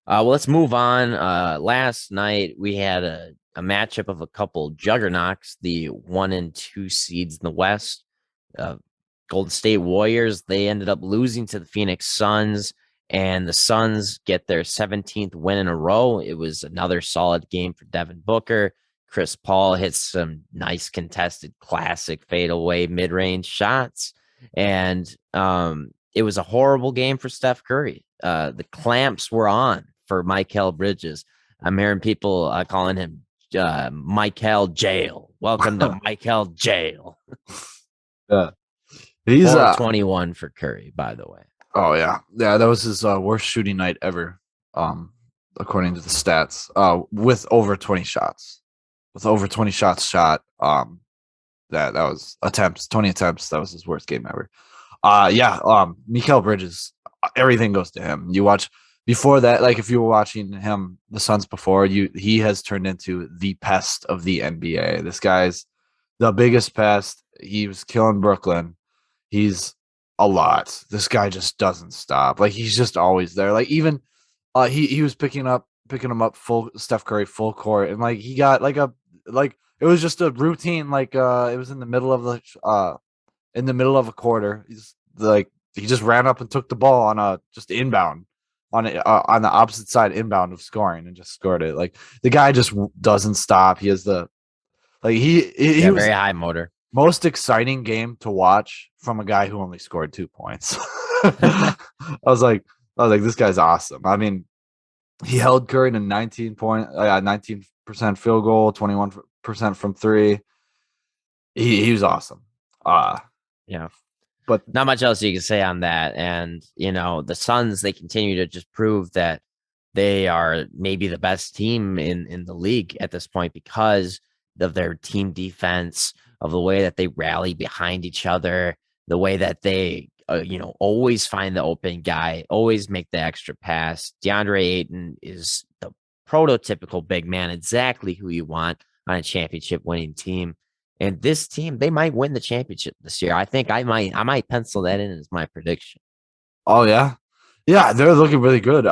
Well, let's move on. Last night we had a matchup of a couple juggernauts, the 1 and 2 seeds in the West. Uh, Golden State Warriors, they ended up losing to the Phoenix Suns, and the Suns get their 17th win in a row. It was another solid game for Devin Booker. Chris Paul hits some nice contested classic fadeaway mid-range shots. And it was a horrible game for Steph Curry. The clamps were on for Mikal Bridges. I'm hearing people calling him Mikal Jail. Welcome to Mikal Jail. Yeah. He's 4 of 21 for Curry, by the way. oh yeah, that was his worst shooting night ever, according to the stats. With over 20 shots, shot. That was attempts, 20 attempts. That was his worst game ever. Yeah. Mikal Bridges, everything goes to him. You watch before that, like if you were watching him, the Suns before he has turned into the pest of the NBA. This guy's the biggest pest. He was killing Brooklyn. He's a lot. This guy just doesn't stop. Like he's just always there. Like even he was picking him up full Steph Curry full court, and like he got like it was just a routine. Like it was in the middle of a quarter. He's like he just ran up and took the ball on a just inbound on the opposite side inbound of scoring and just scored it. Like the guy just doesn't stop. He has the like he Yeah, was very high motor. most exciting game to watch from a guy who only scored 2 points. I was like, this guy's awesome. I mean, he held Curry to 19% field goal, 21% from three. He was awesome. Uh Yeah. but Not much else you can say on that. And, the Suns, they continue to just prove that they are maybe the best team in the league at this point because of their team defense, of the way that they rally behind each other, the way that they, always find the open guy, always make the extra pass. DeAndre Ayton is the prototypical big man, exactly who you want on a championship winning team. And this team, they might win the championship this year. I think I might pencil that in as my prediction. oh yeah, they're looking really good.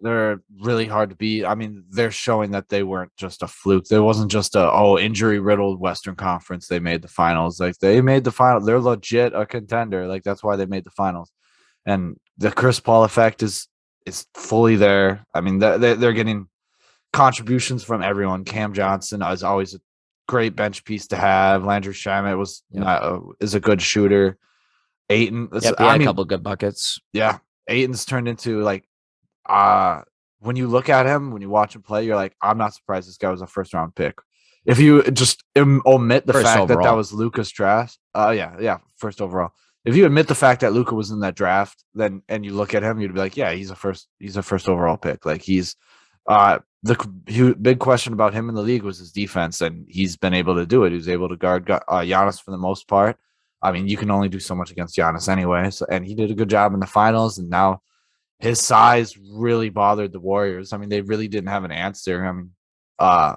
They're really hard to beat. I mean, they're showing that they weren't just a fluke. There wasn't just a injury riddled Western Conference. They made the finals. Like they made the final. They're legit a contender. Like that's why they made the finals. And the Chris Paul effect is fully there. I mean, they're getting contributions from everyone. Cam Johnson is always a great bench piece to have. Landry Shamet Yep. is a good shooter. Aiton, Yep. He I had a mean, couple of good buckets. yeah, Aiton's turned into like uh when you look at him, when you watch him play, you're like, I'm not surprised this guy was a first round pick. If you just omit the First fact that that overall. was Luca's draft, yeah, first overall. If you admit the fact that Luca was in that draft, then and you look at him, you'd be like, yeah, he's a first overall pick. Like he's big question about him in the league was his defense, and he's been able to do it. He was able to guard Giannis for the most part. I mean, you can only do so much against Giannis anyway. So, and he did a good job in the finals, and now his size really bothered the Warriors. I mean, they really didn't have an answer. I mean, uh,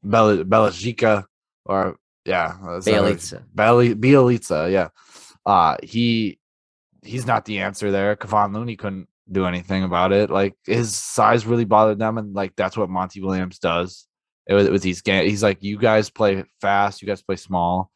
Belajica or yeah, Bielitsa. Bielitsa, yeah. He's not the answer there. Kevon Looney couldn't do anything about it. Like his size really bothered them, and like that's what Monty Williams does. With these games, he's like, you guys play fast, you guys play small,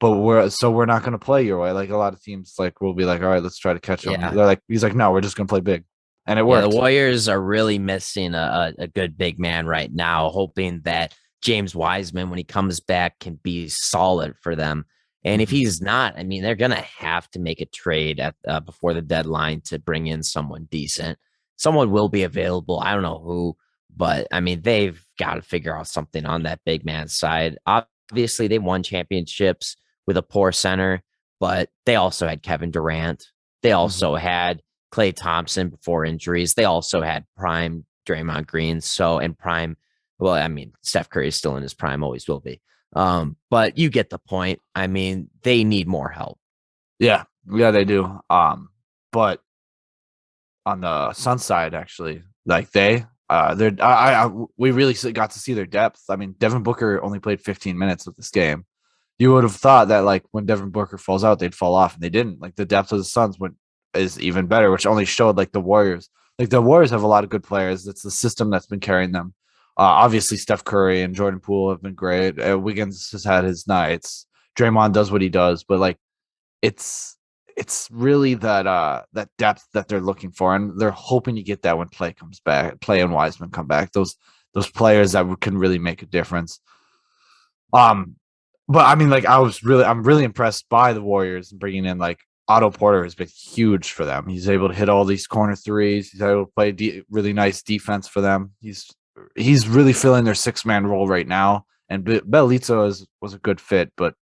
but we're not going to play your way. Like a lot of teams, like will be like, all right, let's try to catch them. Yeah. They're like, he's like, no, we're just going to play big, and it Yeah. The worked. Warriors are really missing a good big man right now, hoping that James Wiseman, when he comes back, can be solid for them. And if Mhm. he's not, I mean, they're going to have to make a trade at before the deadline to bring in someone decent. Someone will be available. I don't know who, but I mean, they've got to figure out something on that big man side. Obviously, they won championships with a poor center, but they also had Kevin Durant. They Mhm. also had Klay Thompson before injuries. They also had prime Draymond Green. So, and prime, well, I mean, Steph Curry is still in his prime, always will be. But you get the point. I mean, they need more help. Yeah, they do. But on the Sun side, actually, like they're we really got to see their depth. I mean, Devin Booker only played 15 minutes of this game. You would have thought that like when Devin Booker falls out, they'd fall off, and they didn't. Like the depth of the Suns is even better, which only showed like the Warriors. Like the Warriors have a lot of good players. It's the system that's been carrying them. Obviously, Steph Curry and Jordan Poole have been great. Wiggins has had his nights. Draymond does what he does, but like it's it's really that depth that they're looking for, and they're hoping to get that when Play comes back. Play and Wiseman come back. Those players that can really make a difference. Um, but I mean, like I'm really impressed by the Warriors and bringing in like Otto Porter has been huge for them. He's able to hit all these corner threes. He's able to play really nice defense for them. He's really filling their 6-man role right now. And Bellizzo was a good fit, but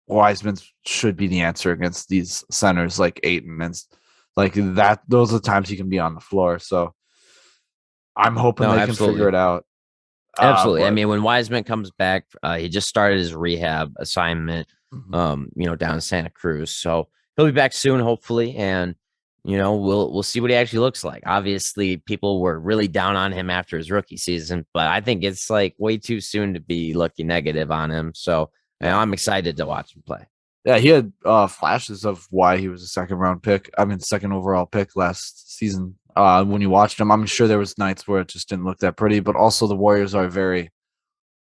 Wiseman should be the answer against these centers like Aiton and like that. Those are the times he can be on the floor. So I'm hoping No, they can figure absolutely. it out. Absolutely. I But mean, when Wiseman comes back, he just started his rehab assignment, mhm. down in Santa Cruz. So he'll be back soon, hopefully, and we'll see what he actually looks like. Obviously, people were really down on him after his rookie season, but I think it's like way too soon to be looking negative on him. So Yeah. I'm excited to watch him play. Yeah, he had flashes of why he was a second round pick. I mean, second overall pick last season. When you watched him, I'm sure there was nights where it just didn't look that pretty. But also, the Warriors are a very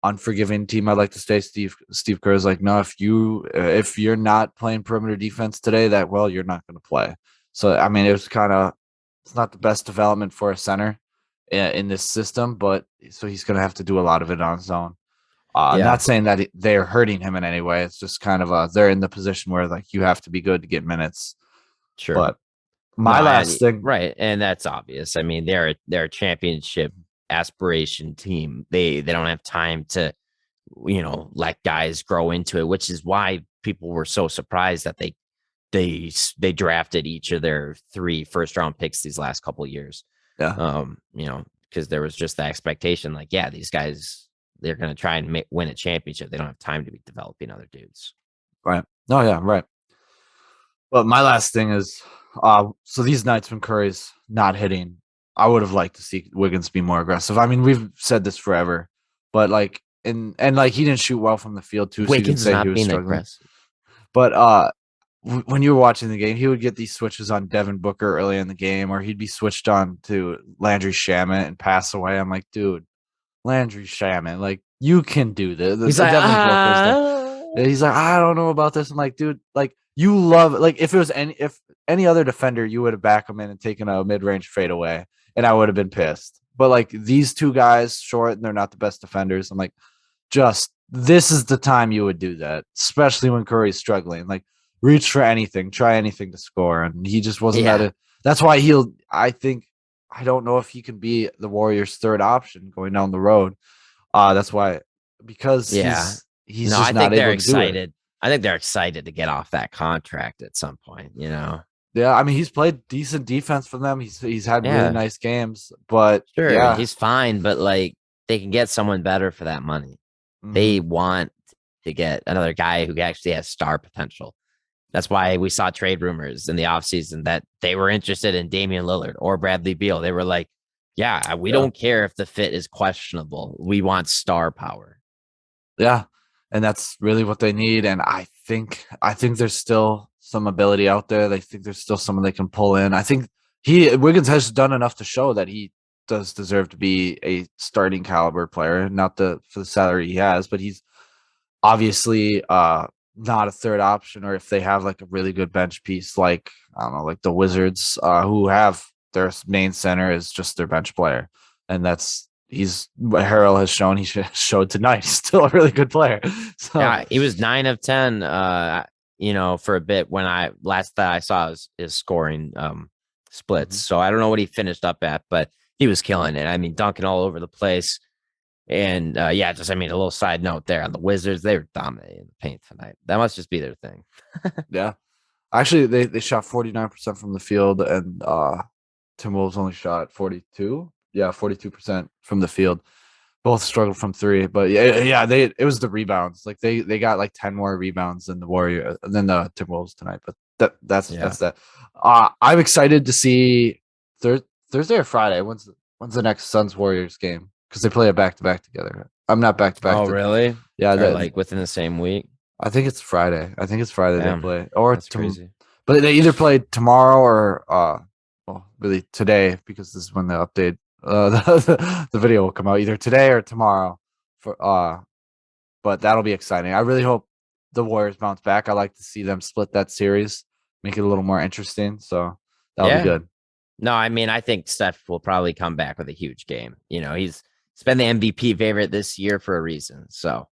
unforgiving team. I like to say Steve Kerr is like, no, if you're not playing perimeter defense today, that well, you're not going to play. So I mean, it's not the best development for a center in this system, but so he's going to have to do a lot of it on his own. Yeah, Not saying that they're hurting him in any way. It's just kind of they're in the position where like you have to be good to get minutes. sure. But No, my last thing, right, and that's obvious. I mean, they're a championship aspiration team. They don't have time to let guys grow into it, which is why people were so surprised that they drafted each of their 3 first-round picks these last couple of years. yeah, Because there was just the expectation, like, yeah, these guys they're going to try and win a championship. They don't have time to be developing other dudes. right. Oh yeah, right. But my last thing is, so these nights when Curry's not hitting, I would have liked to see Wiggins be more aggressive. I mean, we've said this forever, but like, and like he didn't shoot well from the field too, so you could Wiggins say he not was being struggling. aggressive. But when you were watching the game, he would get these switches on Devin Booker early in the game, or he'd be switched on to Landry Shamet and pass away. I'm like, dude, Landry Shamet, like you can do this. He's like, Devin Booker's the he's like, I don't know about this. I'm like, dude, like you love like if any other defender, you would have backed him in and taken a mid-range fadeaway, and I would have been pissed. But like these two guys, short, and they're not the best defenders. I'm like, just this is the time you would do that, especially when Curry's struggling. Like reach for anything, try anything to score, and he just wasn't yeah, that's why he'll. I think I don't know if he can be the Warriors' third option going down the road. That's why because yeah. he's No, just I not think they're able to do it. excited. I think they're excited to get off that contract at some point. Yeah, I mean he's played decent defense for them. He's had really Yeah, nice games, but sure, yeah, he's fine, but like they can get someone better for that money. hmm They want to get another guy who actually has star potential. That's why we saw trade rumors in the offseason that they were interested in Damian Lillard or Bradley Beal. They were like, yeah, we yeah, don't care if the fit is questionable. We want star power. yeah, and that's really what they need. And I think there's still some ability out there. They think there's still someone they can pull in. I think he Wiggins has done enough to show that he does deserve to be a starting caliber player, not for the salary he has, but he's obviously not a third option, or if they have like a really good bench piece like I don't know, like the Wizards, who have their main center is just their bench player. And that's he's what Harrell has shown showed tonight. He's still a really good player. So Yeah, he was 9 of 10. For a bit when I last that I saw his scoring splits. mhm. So I don't know what he finished up at, but he was killing it. I mean, dunking all over the place. And yeah, just I mean, a little side note there on the Wizards, they were dominating the paint tonight. That must just be their thing. Yeah. Actually they shot 49% from the field, and Timberwolves only shot 42. Yeah, 42% from the field. Both struggled from three, but yeah, it was the rebounds. Like they got like 10 more rebounds than the Timberwolves tonight. But Yeah. that's that. I'm excited to see Thursday or Friday. When's the next Suns Warriors game? Because they play a back to back together. I'm not back to back. Oh, really? Yeah, Or like within the same week? I think it's Friday. I think it's Friday they Damn, play, or that's crazy. but they either play tomorrow or well, really today, because this is when the update, the video will come out either today or tomorrow. But that'll be exciting. I really hope the Warriors bounce back. I like to see them split that series, make it a little more interesting. So that'll be Yeah. good. No, I mean, I think Steph will probably come back with a huge game. He's been the MVP favorite this year for a reason. So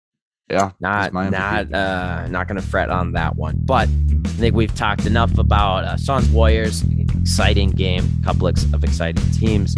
Yeah, he's not my MVP. not gonna fret on that one. But I think we've talked enough about Suns Warriors. Exciting game, couple of exciting teams.